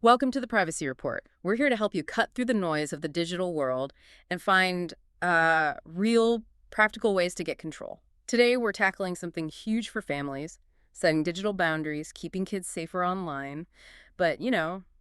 Welcome to the Privacy Report. We're here to help you cut through the noise of the digital world and find real, practical ways to get control. Today, we're tackling something huge for families, setting digital boundaries, keeping kids safer online, but,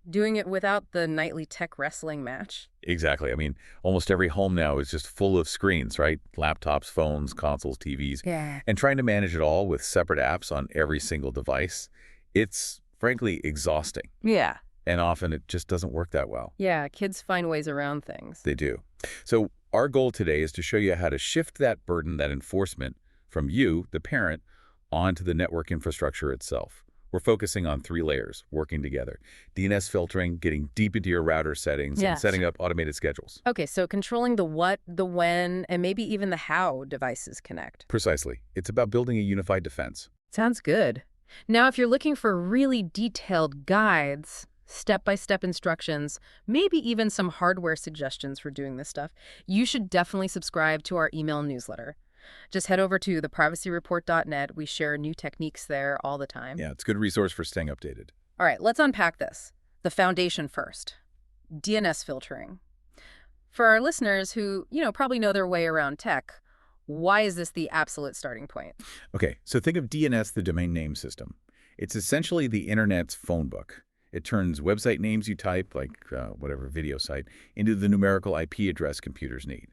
doing it without the nightly tech wrestling match. Exactly. I mean, almost every home now is just full of screens, right? Laptops, phones, consoles, TVs. Yeah. And trying to manage it all with separate apps on every single device, it's frankly exhausting. Yeah. And often it just doesn't work that well. Yeah, kids find ways around things. They do. So our goal today is to show you how to shift that burden, that enforcement, from you, the parent, onto the network infrastructure itself. We're focusing on 3 layers working together. DNS filtering, getting deep into your router settings, and Yes. setting up automated schedules. Okay, so controlling the what, the when, and maybe even the how devices connect. Precisely. It's about building a unified defense. Sounds good. Now, if you're looking for really detailed guides, step-by-step instructions, maybe even some hardware suggestions for doing this stuff, you should definitely subscribe to our email newsletter. Just head over to theprivacyreport.net. We share new techniques there all the time. Yeah, it's a good resource for staying updated. All right, let's unpack this. The foundation first. DNS filtering. For our listeners who, probably know their way around tech, why is this the absolute starting point? Okay, so think of DNS, the domain name system. It's essentially the internet's phone book. It turns website names you type, like whatever video site, into the numerical IP address computers need.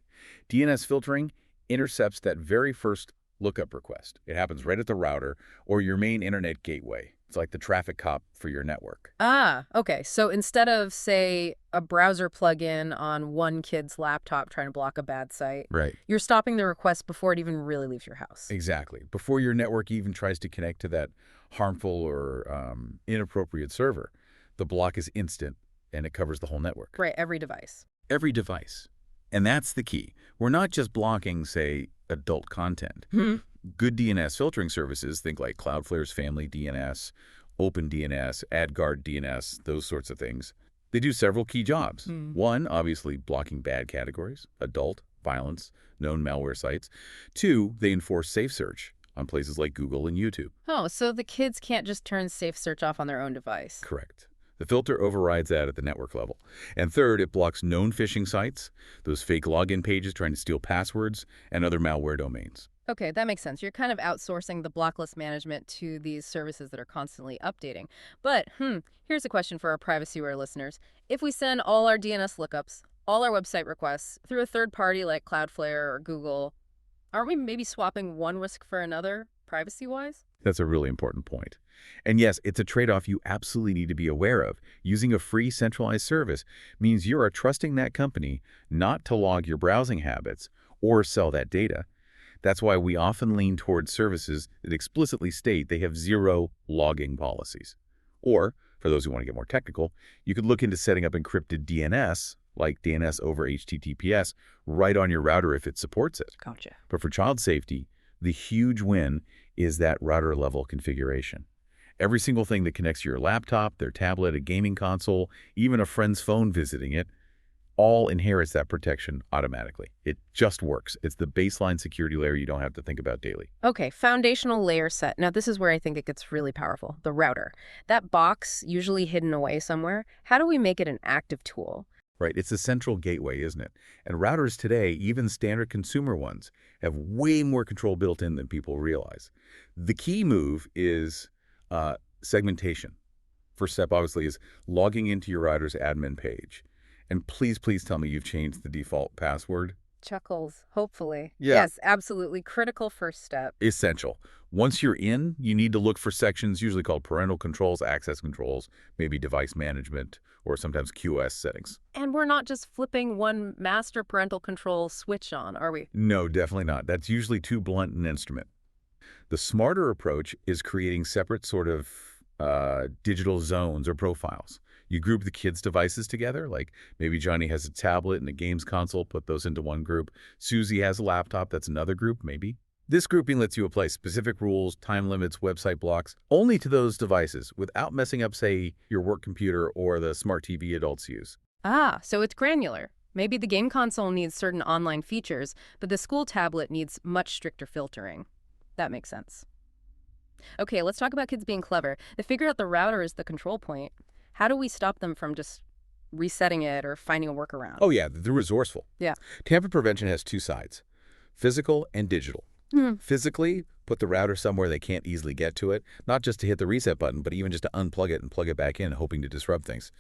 DNS filtering intercepts that very first lookup request. It happens right at the router or your main internet gateway. It's like the traffic cop for your network. Ah, okay. So instead of, say, a browser plugin on one kid's laptop trying to block a bad site, Right. you're stopping the request before it even really leaves your house. Exactly. Before your network even tries to connect to that harmful or inappropriate server, the block is instant and it covers the whole network. Right, every device. Every device. And that's the key. We're not just blocking, say, adult content. Hmm. Good DNS filtering services, think like Cloudflare's Family DNS, OpenDNS, AdGuard DNS, those sorts of things. They do several key jobs. One, obviously blocking bad categories, adult, violence, known malware sites. 2, they enforce safe search on places like Google and YouTube. Oh, so the kids can't just turn safe search off on their own device. Correct. The filter overrides that at the network level. And 3rd, it blocks known phishing sites, those fake login pages trying to steal passwords, and other malware domains. Okay, that makes sense. You're kind of outsourcing the blocklist management to these services that are constantly updating. But, here's a question for our privacy-aware listeners. If we send all our DNS lookups, all our website requests, through a third party like Cloudflare or Google, aren't we maybe swapping one risk for another, privacy-wise? That's a really important point. And yes, it's a trade-off you absolutely need to be aware of. Using a free centralized service means you are trusting that company not to log your browsing habits or sell that data. That's why we often lean towards services that explicitly state they have 0 logging policies. Or, for those who want to get more technical, you could look into setting up encrypted DNS, like DNS over HTTPS, right on your router if it supports it. Gotcha. But for child safety, the huge win is that router-level configuration. Every single thing that connects to your laptop, their tablet, a gaming console, even a friend's phone visiting it, all inherits that protection automatically. It just works. It's the baseline security layer you don't have to think about daily. Okay, foundational layer set. Now, this is where I think it gets really powerful, the router. That box, usually hidden away somewhere, how do we make it an active tool? Right, it's a central gateway, isn't it? And routers today, even standard consumer ones, have way more control built in than people realize. The key move is segmentation. First step, obviously, is logging into your router's admin page. And please, please tell me you've changed the default password. Chuckles, hopefully. Yeah. Yes, absolutely. Critical first step. Essential. Once you're in, you need to look for sections usually called parental controls, access controls, maybe device management, or sometimes QoS settings. And we're not just flipping one master parental control switch on, are we? No, definitely not. That's usually too blunt an instrument. The smarter approach is creating separate sort of digital zones or profiles. You group the kids' devices together, like maybe Johnny has a tablet and a games console, put those into one group. Susie has a laptop, that's another group, maybe. This grouping lets you apply specific rules, time limits, website blocks, only to those devices without messing up, say, your work computer or the smart TV adults use. Ah, so it's granular. Maybe the game console needs certain online features, but the school tablet needs much stricter filtering. That makes sense. Okay, let's talk about kids being clever. They figure out the router is the control point. How do we stop them from just resetting it or finding a workaround? Oh yeah, they're resourceful. Yeah. Tamper prevention has two sides, physical and digital. Hmm. Physically, put the router somewhere they can't easily get to it, not just to hit the reset button, but even just to unplug it and plug it back in, hoping to disrupt things.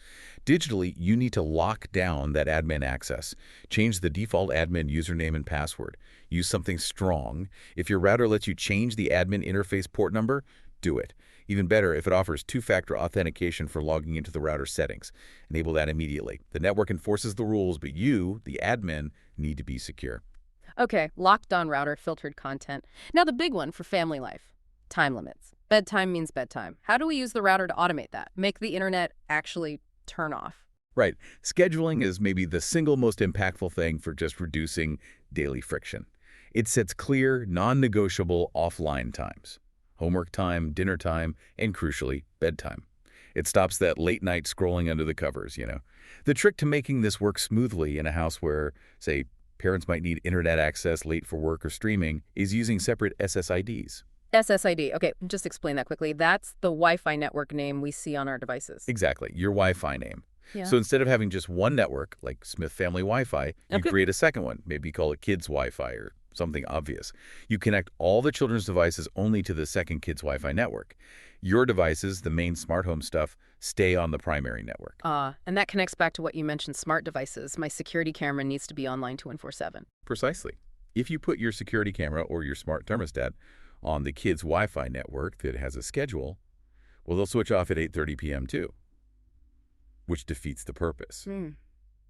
Digitally, you need to lock down that admin access. Change the default admin username and password. Use something strong. If your router lets you change the admin interface port number, do it. Even better if it offers two-factor authentication for logging into the router settings. Enable that immediately. The network enforces the rules, but you, the admin, need to be secure. Okay, locked on router, filtered content. Now the big one for family life, time limits. Bedtime means bedtime. How do we use the router to automate that? Make the internet actually turn off? Right. Scheduling is maybe the single most impactful thing for just reducing daily friction. It sets clear, non-negotiable offline times. Homework time, dinner time, and crucially, bedtime. It stops that late-night scrolling under the covers. The trick to making this work smoothly in a house where, say, parents might need internet access late for work or streaming is using separate SSIDs. SSID. Okay, just explain that quickly. That's the Wi-Fi network name we see on our devices. Exactly, your Wi-Fi name. Yeah. So instead of having just one network, like Smith Family Wi-Fi, you Okay. create a second one, maybe call it Kids Wi-Fi or something obvious. You connect all the children's devices only to the second Kids Wi-Fi network. Your devices, the main smart home stuff, stay on the primary network. And that connects back to what you mentioned, smart devices. My security camera needs to be online 24/7. Precisely. If you put your security camera or your smart thermostat on the kids' Wi-Fi network that has a schedule, well, they'll switch off at 8:30 p.m. too, which defeats the purpose. Hmm.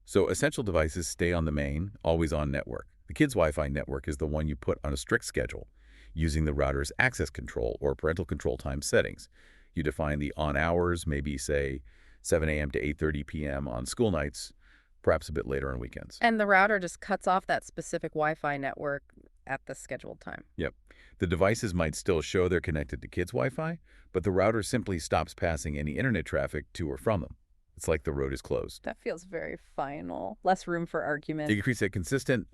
So essential devices stay on the main, always-on network. The kids' Wi-Fi network is the one you put on a strict schedule, using the router's access control or parental control time settings. You define the on hours, maybe say 7 a.m. to 8:30 p.m. on school nights, perhaps a bit later on weekends. And the router just cuts off that specific Wi-Fi network at the scheduled time. Yep. The devices might still show they're connected to kids' Wi-Fi, but the router simply stops passing any internet traffic to or from them. It's like the road is closed. That feels very final. Less room for argument. It creates a consistent,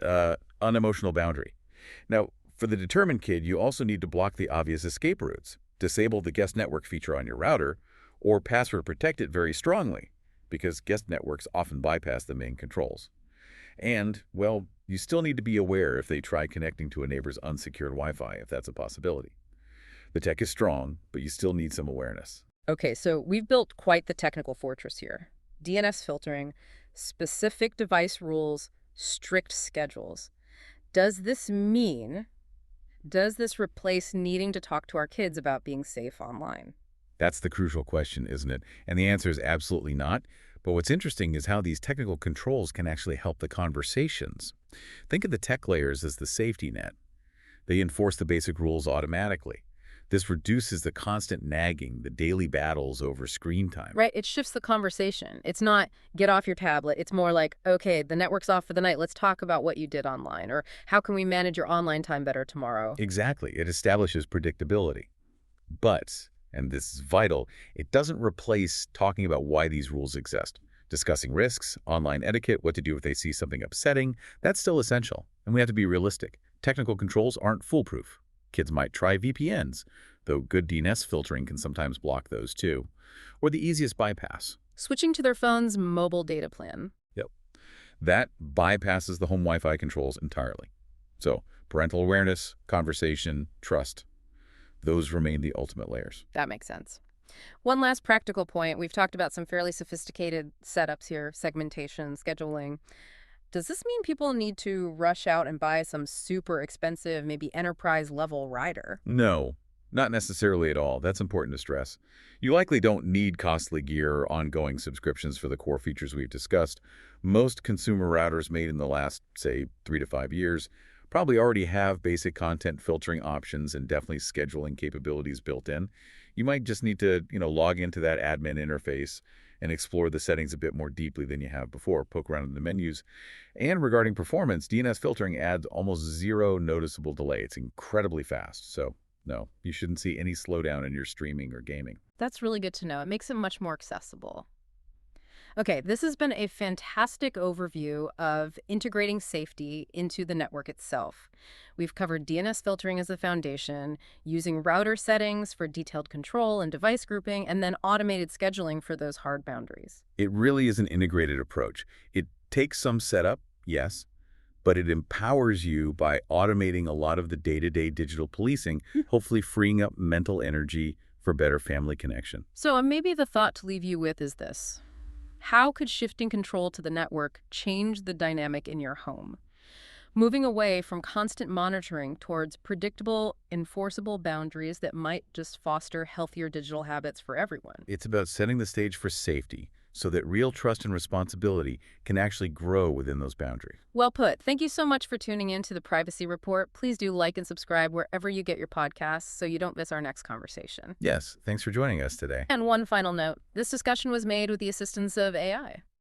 unemotional boundary. Now, for the determined kid, you also need to block the obvious escape routes, disable the guest network feature on your router, or password protect it very strongly, because guest networks often bypass the main controls. And, well, you still need to be aware if they try connecting to a neighbor's unsecured Wi-Fi, if that's a possibility. The tech is strong, but you still need some awareness. Okay, so we've built quite the technical fortress here. DNS filtering, specific device rules, strict schedules. Does this replace needing to talk to our kids about being safe online? That's the crucial question, isn't it? And the answer is absolutely not. But what's interesting is how these technical controls can actually help the conversations. Think of the tech layers as the safety net. They enforce the basic rules automatically. This reduces the constant nagging, the daily battles over screen time. Right, it shifts the conversation. It's not get off your tablet. It's more like, okay, the network's off for the night. Let's talk about what you did online, or how can we manage your online time better tomorrow? Exactly. It establishes predictability. But, and this is vital, it doesn't replace talking about why these rules exist. Discussing risks, online etiquette, what to do if they see something upsetting, that's still essential. And we have to be realistic. Technical controls aren't foolproof. Kids might try VPNs, though good DNS filtering can sometimes block those too. Or the easiest bypass. Switching to their phone's mobile data plan. Yep. That bypasses the home Wi-Fi controls entirely. So, parental awareness, conversation, trust, those remain the ultimate layers. That makes sense. One last practical point. We've talked about some fairly sophisticated setups here, segmentation, scheduling. Does this mean people need to rush out and buy some super expensive, maybe enterprise-level router? No, not necessarily at all. That's important to stress. You likely don't need costly gear or ongoing subscriptions for the core features we've discussed. Most consumer routers made in the last, say, 3 to 5 years probably already have basic content filtering options and definitely scheduling capabilities built in. You might just need to, log into that admin interface and explore the settings a bit more deeply than you have before, poke around in the menus. And regarding performance, DNS filtering adds almost zero noticeable delay. It's incredibly fast. So, no, you shouldn't see any slowdown in your streaming or gaming. That's really good to know. It makes it much more accessible. Okay, this has been a fantastic overview of integrating safety into the network itself. We've covered DNS filtering as a foundation, using router settings for detailed control and device grouping, and then automated scheduling for those hard boundaries. It really is an integrated approach. It takes some setup, yes, but it empowers you by automating a lot of the day-to-day digital policing, hopefully freeing up mental energy for better family connection. So maybe the thought to leave you with is this. How could shifting control to the network change the dynamic in your home? Moving away from constant monitoring towards predictable, enforceable boundaries that might just foster healthier digital habits for everyone. It's about setting the stage for safety so that real trust and responsibility can actually grow within those boundaries. Well put. Thank you so much for tuning in to the Privacy Report. Please do like and subscribe wherever you get your podcasts so you don't miss our next conversation. Yes, thanks for joining us today. And one final note, this discussion was made with the assistance of AI.